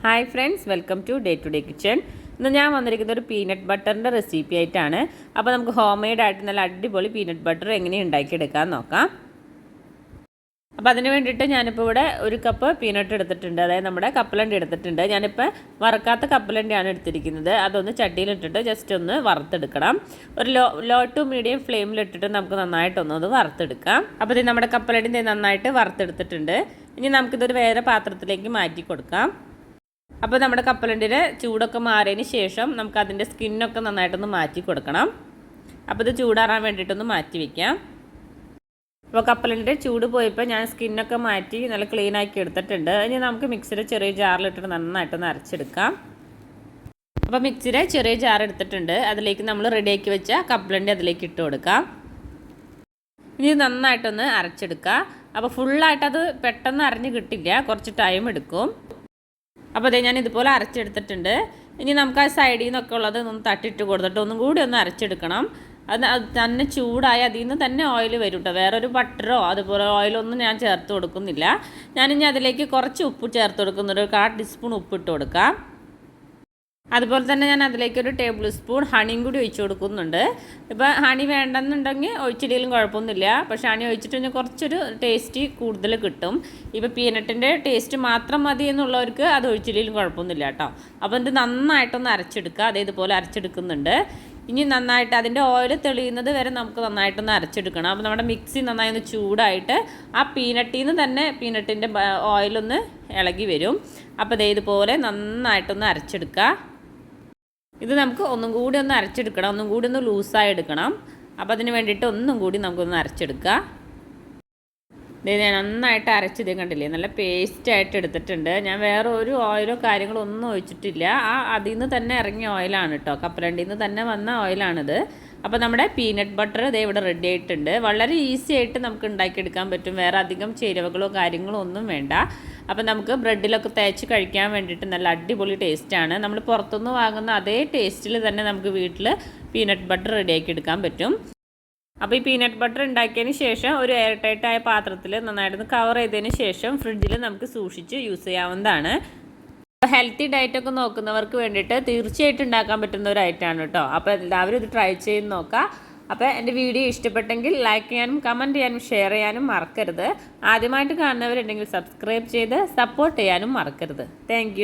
Hi friends, welcome to the kitchen. ഇന്ന് ഞാൻ വന്നിരിക്കുന്നത് ഒരു പീനട്ട് ബട്ടറിൻ്റെ റെസിപ്പി ആയിട്ടാണ്. അപ്പോൾ നമുക്ക് ഹോം മെയ്ഡ് ആയിട്ട് നല്ല അടിപൊളി പീനട്ട് ബട്ടർ എങ്ങനെ ഉണ്ടാക്കിയെടുക്കാൻ നോക്കാം. അപ്പോൾ അതിന് വേണ്ടിയിട്ട് ഞാനിപ്പോൾ ഇവിടെ ഒരു കപ്പ് പീനട്ട് എടുത്തിട്ടുണ്ട്, അതായത് നമ്മുടെ കപ്പലണ്ടി എടുത്തിട്ടുണ്ട്. ഞാനിപ്പോൾ വറക്കാത്ത കപ്പലണ്ടിയാണ് എടുത്തിരിക്കുന്നത്. അതൊന്ന് ചട്ടിയിലിട്ടിട്ട് ജസ്റ്റ് ഒന്ന് വറുത്തെടുക്കണം. ഒരു ലോ ടു മീഡിയം ഫ്ലെയിമിലിട്ടിട്ട് നമുക്ക് നന്നായിട്ടൊന്നത് വറുത്തെടുക്കാം. അപ്പോൾ ഇത് നമ്മുടെ കപ്പലണ്ടി നന്നായിട്ട് വറുത്തെടുത്തിട്ടുണ്ട്. ഇനി നമുക്കിതൊരു വേറെ പാത്രത്തിലേക്ക് മാറ്റി കൊടുക്കാം. അപ്പോൾ നമ്മുടെ കപ്പലണ്ടിയുടെ ചൂടൊക്കെ മാറിയതിന് ശേഷം നമുക്ക് അതിൻ്റെ സ്കിന്നൊക്കെ നന്നായിട്ടൊന്ന് മാറ്റി കൊടുക്കണം. അപ്പോൾ ഇത് ചൂടാറാൻ വേണ്ടിയിട്ടൊന്ന് മാറ്റി വയ്ക്കാം. അപ്പോൾ കപ്പലണ്ടിയുടെ ചൂട് പോയപ്പോൾ ഞാൻ സ്കിന്നൊക്കെ മാറ്റി നല്ല ക്ലീൻ ആക്കി എടുത്തിട്ടുണ്ട്. ഇനി നമുക്ക് മിക്സിയുടെ ചെറിയ ജാറിലിട്ടിട്ട് നന്നായിട്ടൊന്ന് അരച്ചെടുക്കാം. അപ്പോൾ മിക്സിയുടെ ചെറിയ ജാർ എടുത്തിട്ടുണ്ട്. അതിലേക്ക് നമ്മൾ റെഡിയാക്കി വെച്ച കപ്പലണ്ടി അതിലേക്ക് ഇട്ട് കൊടുക്കാം. ഇനി നന്നായിട്ടൊന്ന് അരച്ചെടുക്കുക. അപ്പോൾ ഫുള്ളായിട്ടത് പെട്ടെന്ന് അരഞ്ഞ് കിട്ടില്ല, കുറച്ച് ടൈം എടുക്കും. അപ്പോൾ അതേ ഞാൻ ഇതുപോലെ അരച്ചെടുത്തിട്ടുണ്ട്. ഇനി നമുക്ക് ആ സൈഡിൽ നിന്നൊക്കെ ഉള്ളത് ഒന്ന് തട്ടിയിട്ട് കൊടുത്തിട്ട് ഒന്നും കൂടി ഒന്ന് അരച്ചെടുക്കണം. അത് തന്നെ ചൂടായി അതിൽ നിന്ന് തന്നെ ഓയിൽ വരും കേട്ടോ. വേറൊരു ബട്ടറോ അതുപോലെ ഓയിലൊന്നും ഞാൻ ചേർത്ത് കൊടുക്കുന്നില്ല. ഞാനിനി അതിലേക്ക് കുറച്ച് ഉപ്പ് ചേർത്ത് കൊടുക്കുന്നുണ്ട്. ഒരു 1/4 ടീസ്പൂൺ ഉപ്പിട്ട് കൊടുക്കാം. അതുപോലെ തന്നെ ഞാൻ അതിലേക്ക് ഒരു ടേബിൾ സ്പൂൺ ഹണിയും കൂടി ഒഴിച്ച് കൊടുക്കുന്നുണ്ട്. ഇപ്പോൾ ഹണി വേണ്ടെന്നുണ്ടെങ്കിൽ ഒഴിച്ചില്ലെങ്കിലും കുഴപ്പമൊന്നുമില്ല. പക്ഷേ ഹണി ഒഴിച്ചിട്ട് കുറച്ചൊരു ടേസ്റ്റ് കൂടുതൽ കിട്ടും. ഇപ്പോൾ പീനട്ടിൻ്റെ ടേസ്റ്റ് മാത്രം മതി എന്നുള്ളവർക്ക് അത് ഒഴിച്ചില്ലെങ്കിലും കുഴപ്പമൊന്നുമില്ല കേട്ടോ. അപ്പോൾ ഇത് നന്നായിട്ടൊന്ന് അരച്ചെടുക്കുക. അതേ ഇതുപോലെ അരച്ചെടുക്കുന്നുണ്ട്. ഇനി നന്നായിട്ട് അതിൻ്റെ ഓയിൽ തെളിയുന്നത് വരെ നമുക്ക് നന്നായിട്ടൊന്ന് അരച്ചെടുക്കണം. അപ്പോൾ നമ്മുടെ മിക്സി നന്നായി ഒന്ന് ചൂടായിട്ട് ആ പീനട്ടിൽ നിന്ന് തന്നെ പീനട്ടിൻ്റെ ഓയിലൊന്ന് ഇളകി വരും. അപ്പോൾ ദേ ഇതുപോലെ നന്നായിട്ടൊന്ന് അരച്ചെടുക്കുക. ഇത് നമുക്ക് ഒന്നും കൂടി ഒന്ന് അരച്ചെടുക്കണം, ഒന്നും കൂടി ഒന്ന് ലൂസായി എടുക്കണം. അപ്പോൾ അതിന് വേണ്ടിയിട്ട് ഒന്നും കൂടി നമുക്കൊന്ന് അരച്ചെടുക്കുക. ഇത് നന്നായിട്ട് അരച്ചത് കണ്ടില്ലേ, നല്ല പേസ്റ്റായിട്ട് എടുത്തിട്ടുണ്ട്. ഞാൻ വേറെ ഒരു ഓയിലോ കാര്യങ്ങളോ ഒന്നും ഒഴിച്ചിട്ടില്ല. അതിൽ നിന്ന് തന്നെ ഇറങ്ങിയ ഓയിലാണ് കേട്ടോ, കപ്പലണ്ടിയിൽ നിന്ന് തന്നെ വന്ന ഓയിലാണിത്. അപ്പോൾ നമ്മുടെ പീനട്ട് ബട്ടർ ഇതേ ഇവിടെ റെഡി ആയിട്ടുണ്ട്. വളരെ ഈസി ആയിട്ട് നമുക്ക് ഉണ്ടാക്കിയെടുക്കാൻ പറ്റും. വേറെ അധികം ചേരുവകളോ കാര്യങ്ങളോ ഒന്നും വേണ്ട. അപ്പോൾ നമുക്ക് ബ്രെഡിലൊക്കെ തേച്ച് കഴിക്കാൻ വേണ്ടിയിട്ട് നല്ല അടിപൊളി ടേസ്റ്റാണ്. നമ്മൾ പുറത്തുനിന്ന് വാങ്ങുന്ന അതേ ടേസ്റ്റിൽ തന്നെ നമുക്ക് വീട്ടിൽ പീനട്ട് ബട്ടർ റെഡിയാക്കി എടുക്കാൻ പറ്റും. അപ്പോൾ ഈ പീനട്ട് ബട്ടർ ഉണ്ടാക്കിയതിന് ശേഷം ഒരു എയർ ടൈറ്റായ പാത്രത്തിൽ നന്നായിട്ടൊന്ന് കവർ ചെയ്തതിന് ശേഷം ഫ്രിഡ്ജിൽ നമുക്ക് സൂക്ഷിച്ച് യൂസ് ചെയ്യാവുന്നതാണ്. ഹെൽത്തി ഡയറ്റൊക്കെ നോക്കുന്നവർക്ക് വേണ്ടിയിട്ട് തീർച്ചയായിട്ടും ഉണ്ടാക്കാൻ പറ്റുന്ന ഒരു ഐറ്റമാണ് കേട്ടോ. അപ്പോൾ എല്ലാവരും ഇത് ട്രൈ ചെയ്ത് നോക്കുക. അപ്പോൾ എൻ്റെ വീഡിയോ ഇഷ്ടപ്പെട്ടെങ്കിൽ ലൈക്ക് ചെയ്യാനും കമൻറ്റ് ചെയ്യാനും ഷെയർ ചെയ്യാനും മറക്കരുത്. ആദ്യമായിട്ട് കാണുന്നവരുണ്ടെങ്കിൽ സബ്സ്ക്രൈബ് ചെയ്ത് സപ്പോർട്ട് ചെയ്യാനും മറക്കരുത്. താങ്ക്